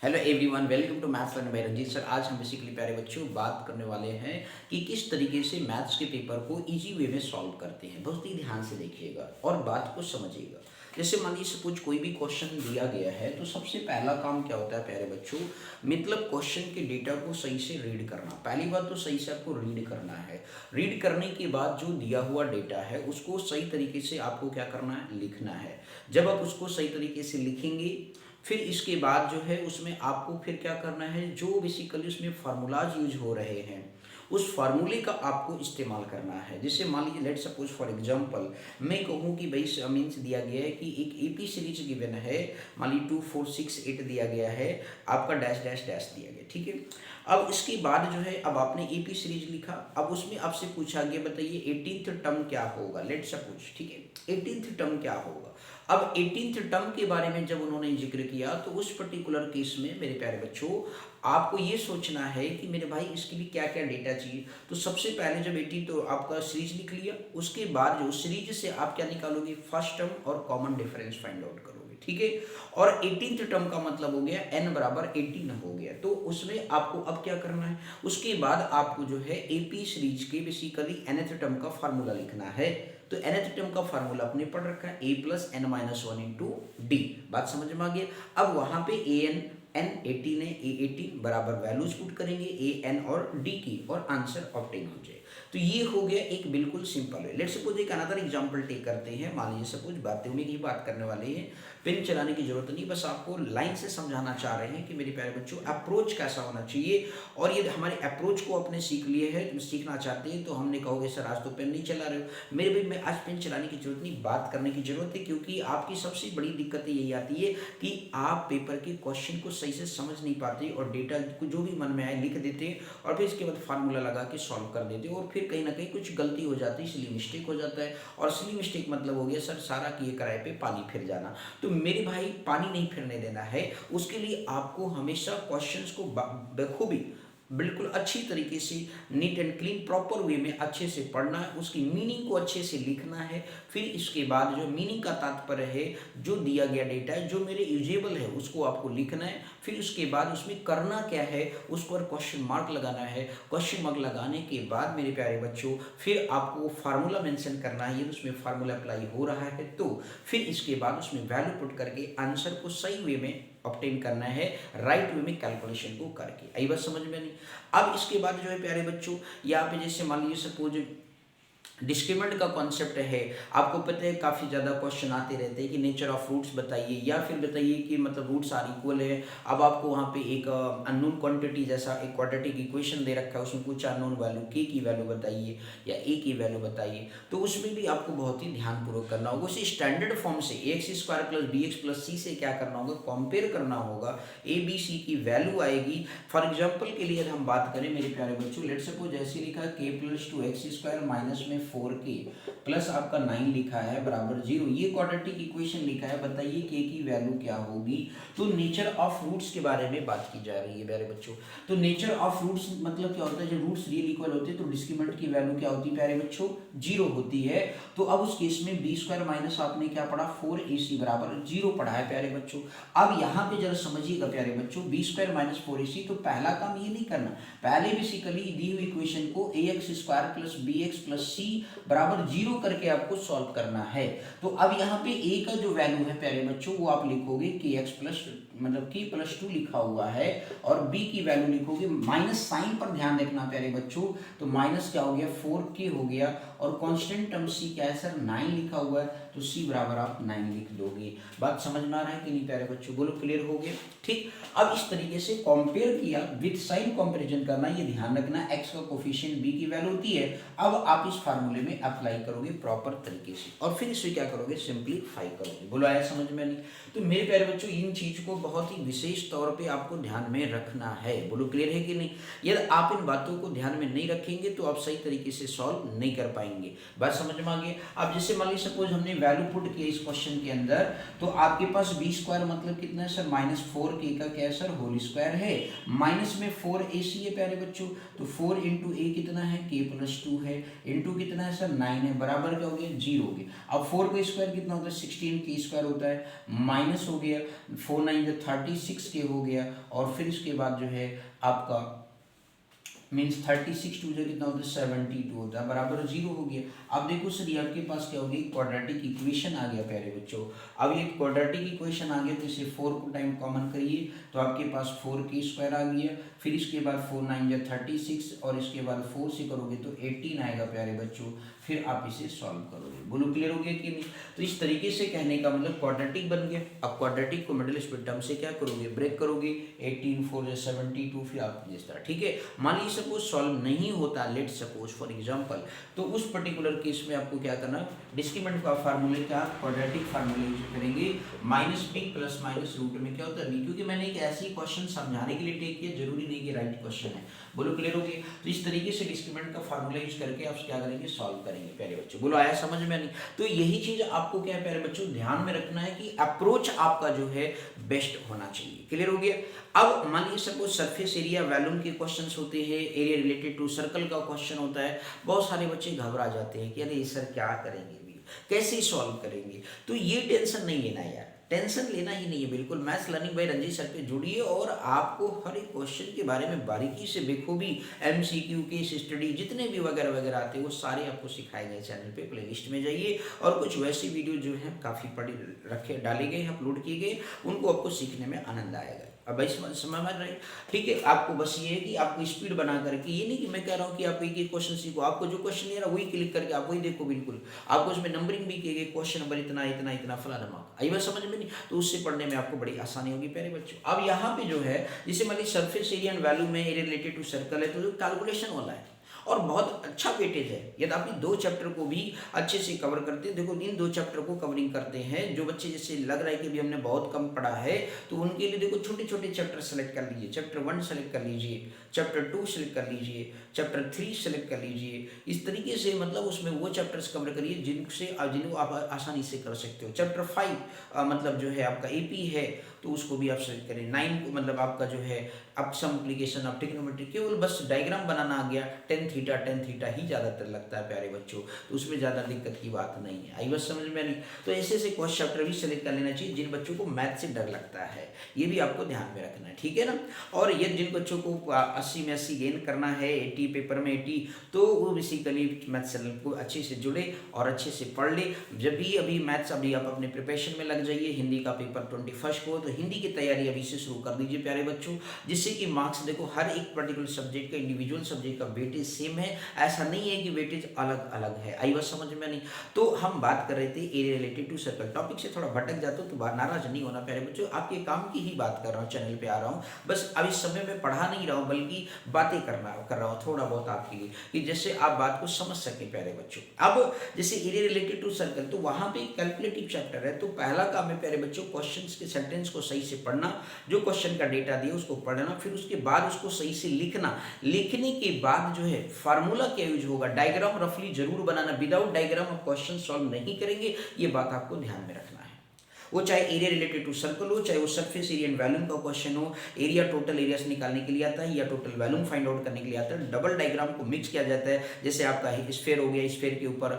Hello everyone, welcome to maths learn by Ranjeet sir. आज हम basically प्यारे बच्चों बात करने वाले हैं कि किस तरीके से मैथ्स के पेपर को इजी वे में सॉल्व करते हैं। बहुत ही ध्यान से देखिएगा और बात को समझिएगा। जैसे मान लीजिए सपोज कोई भी क्वेश्चन दिया गया है तो सबसे पहला काम क्या होता है प्यारे बच्चों, मतलब क्वेश्चन के डेटा को सही से रीड करना। पहली बात तो सही से आपको रीड करना है। रीड करने के बाद जो दिया हुआ डेटा है उसको सही तरीके से आपको क्या करना है, लिखना है। जब आप उसको सही तरीके से लिखेंगे फिर इसके बाद जो है उसमें आपको फिर क्या करना है, जो बेसिकली उसमें फार्मूलाज यूज हो रहे हैं उस फार्मूले का आपको इस्तेमाल करना है। जैसे मान लीजिए लेट सपोज फॉर एग्जांपल मैं कहूँ कि भाई मीन्स दिया गया है कि एक एपी सीरीज गिवन है, मान लीजिए 2 4 6 8 दिया गया है, आपका डैश डैश डैश दिया गया, ठीक है। अब इसके बाद जो है अब आपने एपी सीरीज लिखा, अब उसमें आपसे पूछा गया बताइए 18th टर्म क्या होगा, लेट सपोज, ठीक है, 18th टर्म क्या होगा। अब 18th टर्म के बारे में जब उन्होंने जिक्र किया तो उस पर्टिकुलर केस में मेरे प्यारे बच्चों आपको ये सोचना है कि मेरे भाई इसके लिए क्या क्या डेटा चाहिए। तो सबसे पहले जब 18 तो आपका सीरीज लिख लिया, उसके बाद जो सीरीज से आप क्या निकालोगे, फर्स्ट टर्म और कॉमन डिफरेंस फाइंड आउट करोगे, ठीक है। और 18th टर्म का मतलब हो गया n बराबर 18 हो गया, तो उसमें आपको अब क्या करना है, उसके बाद आपको जो है एपी सीरीज के बेसिकली nth टर्म का फार्मूला लिखना है। तो nth टर्म का फार्मूला आपने पढ़ रखा है a plus n minus one into D, बात समझ में आ गई। अब वहां पे ए एन 18 है, ए 18 बराबर वैल्यूज पुट करेंगे ए एन और डी की और आंसर ऑब्टेन हो जाए। तो ये हो गया एक बिल्कुल सिंपल है। लेट सपोज एक अनदर एग्जांपल टेक करते हैं। मान लीजिए सपोज बातें उन्हीं की बात करने वाले हैं, पेन चलाने की जरूरत नहीं, बस आपको लाइन से समझाना चाह रहे हैं कि मेरे प्यारे बच्चों अप्रोच कैसा होना चाहिए। और ये हमारे अप्रोच को आपने सीख लिए है, सीखना चाहते हैं तो हमने कहोगे सर आज तो पेन नहीं चला रहे हो। मेरे भाई मैं आज पेन चलाने की जरूरत नहीं, बात करने की जरूरत है, क्योंकि आपकी सबसे बड़ी दिक्कत यही आती है कि आप पेपर के क्वेश्चन को सही से समझ नहीं पाते और डेटा को जो भी मन में आए लिख देते और फिर इसके बाद फार्मूला लगा के सॉल्व कर देते और फिर कहीं ना कहीं कुछ गलती हो जाती है, इसलिए मिस्टेक हो जाता है। और सिली मिस्टेक मतलब हो गया सर सारा किए कराए पे पानी फिर जाना। तो मेरे भाई पानी नहीं फिरने देना है, उसके लिए आपको हमेशा क्वेश्चंस को बखूबी बिल्कुल अच्छी तरीके से neat and clean proper way में अच्छे से पढ़ना है, उसकी मीनिंग को अच्छे से लिखना है। फिर इसके बाद जो मीनिंग का तात्पर्य है, जो दिया गया डेटा है जो मेरे यूजेबल है उसको आपको लिखना है। फिर उसके बाद उसमें करना क्या है, उस पर क्वेश्चन मार्क लगाना है। क्वेश्चन मार्क लगाने के बाद मेरे प्यारे बच्चों फिर आपको फार्मूला मेंशन करना है, यदि उसमें फार्मूला अप्लाई हो रहा है तो फिर इसके बाद उसमें वैल्यू पुट करके आंसर को सही वे में ऑब्टेन करना है, राइट वे में कैलकुलेशन को करके। आई बात समझ में नहीं। अब इसके बाद जो है प्यारे बच्चों यहाँ पे जैसे मान लीजिए सपोज डिस्क्रिमिनेंट का कॉन्सेप्ट है, आपको पता है काफ़ी ज़्यादा क्वेश्चन आते रहते हैं कि नेचर ऑफ रूट्स बताइए, या फिर बताइए कि मतलब रूट्स आर इक्वल है। अब आपको वहाँ पे एक अननोन क्वांटिटी जैसा एक क्वाड्रेटिक इक्वेशन दे रखा है, उसमें कुछ अननोन वैल्यू के की वैल्यू बताइए या ए की वैल्यू बताइए, तो उसमें भी आपको बहुत ही ध्यानपूर्वक करना होगा। उसी स्टैंडर्ड फॉर्म से a x square plus b x plus c से क्या करना होगा, कंपेयर करना होगा, ए बी सी की वैल्यू आएगी। फॉर एग्जाम्पल के लिए हम बात करें मेरे प्यारे बच्चों, लेट सपोज जैसे लिखा है के plus two x square minus में 4k प्लस आपका 9 लिखा है बराबर 0, ये क्वाड्रेटिक इक्वेशन लिखा है, बताइए के की वैल्यू क्या होगी। तो नेचर ऑफ रूट्स के बारे में बात की जा रही है प्यारे बच्चों। तो नेचर ऑफ रूट्स मतलब क्या होता है, जब रूट्स रियल इक्वल होते हैं तो डिस्क्रिमिनेंट की वैल्यू क्या होती है प्यारे बच्चों, 0 होती है। तो अब उस केस में बी स्क्वायर माइनस आपने क्या पढ़ा 4ac बराबर 0 पढ़ा है प्यारे बच्चों। अब यहाँ पे जरा समझिएगा प्यारे बच्चों, बी स्क्वायर माइनस 4ac, तो पहला काम ये नहीं करना, पहले बेसिकली दी हुई इक्वेशन को a x square plus b x plus c बराबर 0 करके आपको सॉल्व करना है। तो अब यहाँ पे a का जो वैल्यू है प्यारे बच्चों वो आप लिखोगे के एक्स प्लस मतलब की प्लस 2 लिखा हुआ है, और b की वैल्यू लिखोगे, माइनस साइन पर ध्यान रखना प्यारे बच्चों, तो माइनस क्या हो गया 4k हो गया, और कांस्टेंट टर्म c क्या है सर 9 लिखा हुआ है, तो c बराबर आप 9 लिख दोगे। बात समझ में आ रहा है कि नहीं प्यारे बच्चों, बोलो क्लियर हो गया, ठीक। अब इस तरीके से कंपेयर किया, विद साइन कंपैरिजन करना, ये ध्यान रखना x का कोफिशिएंट b की वैल्यू होती है। अब आप इस फार्मूले में अप्लाई करोगे प्रॉपर तरीके से और फिर इसे क्या करोगे, सिंप्लीफाई करोगे। बोलो आया समझ में नहीं। तो मेरे प्यारे बच्चों इन चीज को बहुत ही विशेष तौर पे आपको ध्यान में रखना है। बोलो क्लियर है कि नहीं। यदि आप इन बातों को ध्यान में नहीं रखेंगे तो आप सही तरीके से सॉल्व नहीं कर पाएंगे। बात समझ में आ गई। अब जैसे मान लीजिए सपोज हमने वैल्यू पुट किया इस क्वेश्चन के अंदर, तो आपके पास बी स्क्वायर मतलब कितना है सर माइनस 4k का क्या है सर होल स्क्वायर है, माइनस में 4ac है प्यारे बच्चों, तो 4 इंटू ए कितना है k प्लस 2 है, इंटू कितना है सर 9 है, बराबर क्या हो गया 0 हो गया। अब 4 का स्क्वायर कितना होता है 16 k स्क्वायर होता है, माइनस हो गया 4 9 जो 36 के हो गया, और फिर इसके बाद जो है आपका मीन्स 36 टू जो कितना होता है 72 होता है, बराबर 0 हो गया। अब देखो सर ये आपके पास क्या होगी, क्वाड्रेटिक इक्वेशन आ गया प्यारे बच्चों। अब ये क्वाड्रेटिक इक्वेशन आ गया तो इसे 4 को टाइम कॉमन करिए तो आपके पास 4k² आ गया, फिर इसके बाद 4 9 36 और इसके बाद 4 से करोगे तो 18 आएगा प्यारे बच्चों। फिर आप इसे सॉल्व करोगे। बोलो क्लियर हो गया कि नहीं। तो इस तरीके से कहने का मतलब क्वाड्रेटिक बन गया। अब क्वाड्रेटिक को मिडिल स्पीड टर्म से क्या करोगे, ब्रेक करोगे, 18 4 72, फिर आप इस तरह, ठीक है। मान लीजिए सपोज सॉल्व नहीं होता, लेट सपोज फॉर एग्जांपल, तो उस पर्टिकुलर केस में आपको क्या करना, डिस्क्रीमेंट का फार्मूले का क्वाड्रेटिक फार्मूले यूज करेंगे, -b प्लस माइनस रूट में क्या होता है b, क्योंकि मैंने एक ऐसी क्वेश्चन समझाने के लिए टेक किया, जरूरी नहीं कि राइट क्वेश्चन है। बोलो क्लियर हो गया। तो इस तरीके से डिस्क्रीमेंट का फार्मूला यूज करके आप क्या करेंगे, सॉल्व करेंगे प्यारे बच्चों। बोलो आया समझ में नहीं। तो यही चीज आपको क्या है प्यारे बच्चों, ध्यान में रखना है कि अप्रोच आपका जो है बेस्ट होना चाहिए। क्लियर हो गया। अब मान लीजिए सपोज सरफेस एरिया वॉल्यूम के क्वेश्चंस होते हैं, एरिया रिलेटेड टू सर्कल का क्वेश्चन होता है, बहुत सारे बच्चे घबरा जाते हैं कि अरे सर क्या करेंगे, कैसे सॉल्व करेंगे। तो ये टेंशन नहीं लेना यार, टेंशन लेना ही नहीं है बिल्कुल। Maths learning by Ranjeet sir पे जुड़िए और आपको हर एक क्वेश्चन के बारे में बारीकी से बेखूबी, MCQ केस स्टडी जितने भी वगैरह वगैरह आते हैं वो सारे आपको सिखाए गए चैनल पे। प्लेलिस्ट में जाइए और कुछ वैसे वीडियो जो हैं काफ़ी पढ़े रखे डाले गए, अपलोड किए गए, उनको आपको सीखने में आनंद आएगा। अब इस समय में रहे, ठीक है। आपको बस ये है कि आपको स्पीड बना करके, ये नहीं कि मैं कह रहा हूँ कि आप एक एक क्वेश्चन सीखो, आपको जो क्वेश्चन ले रहा है वही क्लिक करके आप वही देखो, बिल्कुल आपको उसमें नंबरिंग भी किए गए, क्वेश्चन नंबर इतना इतना इतना फलाना मार्क, आई बात समझ में नहीं, तो उससे पढ़ने में आपको बड़ी आसानी होगी प्यारे बच्चों। अब यहाँ पे जो है जैसे मान लीजिए सरफेस एरिया एंड वैल्यू में एरिया रिलेटेड टू सर्कल है, तो जो कैलकुलेशन वाला है और बहुत अच्छा वेटेज है, यदि आप 2 चैप्टर को भी अच्छे से कवर करते हैं। देखो इन 2 चैप्टर को कवरिंग करते हैं, जो बच्चे जैसे लग रहा है कि अभी हमने बहुत कम पढ़ा है, तो उनके लिए देखो छोटे छोटे चैप्टर सेलेक्ट कर लीजिए, चैप्टर 1 सेलेक्ट कर लीजिए, चैप्टर 2 सेलेक्ट कर लीजिए, चैप्टर 3 सेलेक्ट कर लीजिए। इस तरीके से मतलब उसमें वो चैप्टर्स कवर करिए जिनको आप आसानी से कर सकते हो। चैप्टर 5 मतलब जो है आपका AP है तो उसको भी आप सेलेक्ट करें। 9 को मतलब आपका जो है अब सम एप्लीकेशन ऑफ ट्रिग्नोमेट्री, केवल बस डायग्राम बनाना आ गया, tan थीटा ही ज़्यादातर लगता है प्यारे बच्चों, तो उसमें ज़्यादा दिक्कत की बात नहीं है। आई बस समझ में नहीं। तो ऐसे ऐसे क्वेश्चन चैप्टर भी सेलेक्ट कर लेना चाहिए जिन बच्चों को मैथ से डर लगता है, ये भी आपको ध्यान में रखना है, ठीक है ना। और ये जिन बच्चों को 80 में 80 गेन करना है, 80 पेपर में 80, तो वो बेसिकली मैथ चैनल को अच्छे से जुड़े और अच्छे से पढ़ ले। जब भी अभी मैथ्स अभी आप अपने प्रिपरेशन में लग जाइए, हिंदी का पेपर 21 को, तो हिंदी की तैयारी अभी से शुरू कर दीजिए प्यारे बच्चों, जिससे कि मार्क्स देखो हर एक पर्टिकुलर सब्जेक्ट का, इंडिविजुअल सब्जेक्ट का वेटेज सेम है, ऐसा नहीं है कि वेटेज अलग अलग है। आई बात समझ में नहीं। तो हम बात कर रहे थे area related to circle, topic से थोड़ा भटक जाता हूँ तो नाराज नहीं होना प्यारे बच्चों, आपके काम की ही बात कर रहा हूँ, चैनल पे आ रहा हूँ, बस अब इस समय में पढ़ा नहीं रहा हूँ बल्कि बातें कर रहा हूँ थोड़ा बहुत आपके लिए, कि जैसे आप बात को समझ सके प्यारे बच्चों। अब जैसे एरिया रिलेटेड टू सर्कल, तो वहाँ पे कैलकुलेटिव चैप्टर है, तो पहला काम है प्यारे बच्चों क्वेश्चंस के सेंटेंस को सही से पढ़ना, जो क्वेश्चन का डेटा दिया उसको पढ़ना, फिर उसके बाद उसको सही से लिखना, लिखने के बाद जो है फार्मूला क्या यूज होगा, डायग्राम रफली जरूर बनाना, विदाउट डायग्राम आप क्वेश्चन सॉल्व नहीं करेंगे, ये बात आपको ध्यान में रखना है। वो चाहे एरिया रिलेटेड टू सर्कल हो, चाहे वो सरफेस एरिया एंड वॉल्यूम का क्वेश्चन हो, एरिया टोटल एरिया से निकालने के लिए आता है या टोटल वॉल्यूम फाइंड आउट करने के लिए आता है, डबल डायग्राम को मिक्स किया जाता है। जैसे आपका स्फेयर हो गया, स्फेयर के ऊपर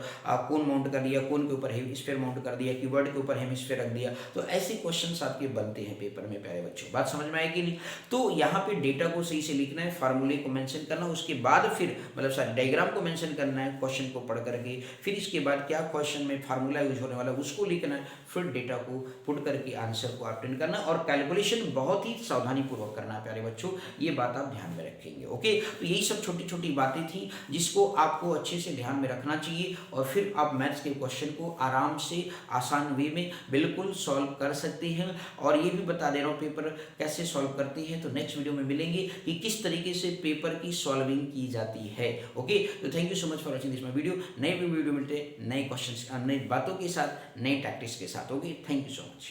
कोन माउंट कर दिया, कोन के ऊपर स्फेयर माउंट कर दिया, कीवर्ड के ऊपर हेमिस्फेयर रख दिया, तो ऐसे क्वेश्चन आपके बनते हैं पेपर में प्यारे बच्चों। बात समझ में आएगी नहीं। तो यहाँ पे डेटा को सही से लिखना है, फार्मूले को मेंशन करना, उसके बाद फिर मतलब सारे डायग्राम को मेंशन करना है क्वेश्चन को पढ़ करके, फिर इसके बाद क्या क्वेश्चन में फार्मूला यूज होने वाला उसको लिखना है, फिर डेटा को पुट करके आंसर को ऑब्टेन करना, और कैलकुलेशन बहुत ही सावधानी पूर्वक करना है प्यारे बच्चों, ये बात आप ध्यान में रखेंगे। ओके, तो यही सब छोटी छोटी बातें थी जिसको आपको अच्छे से ध्यान में रखना चाहिए, और फिर आप मैथ्स के क्वेश्चन को आराम से आसान वे में बिल्कुल सॉल्व कर सकते हैं। और ये भी बता दे रहा हूँ पेपर कैसे सॉल्व करते हैं, तो नेक्स्ट वीडियो में मिलेंगे कि किस तरीके से पेपर की सॉल्विंग की जाती है। ओके, तो thank you so much for watching this my video. नए वीडियो मिलते हैं नए क्वेश्चन, नई बातों के साथ, नए टैक्टिक्स के साथ। Okay, thank you so much.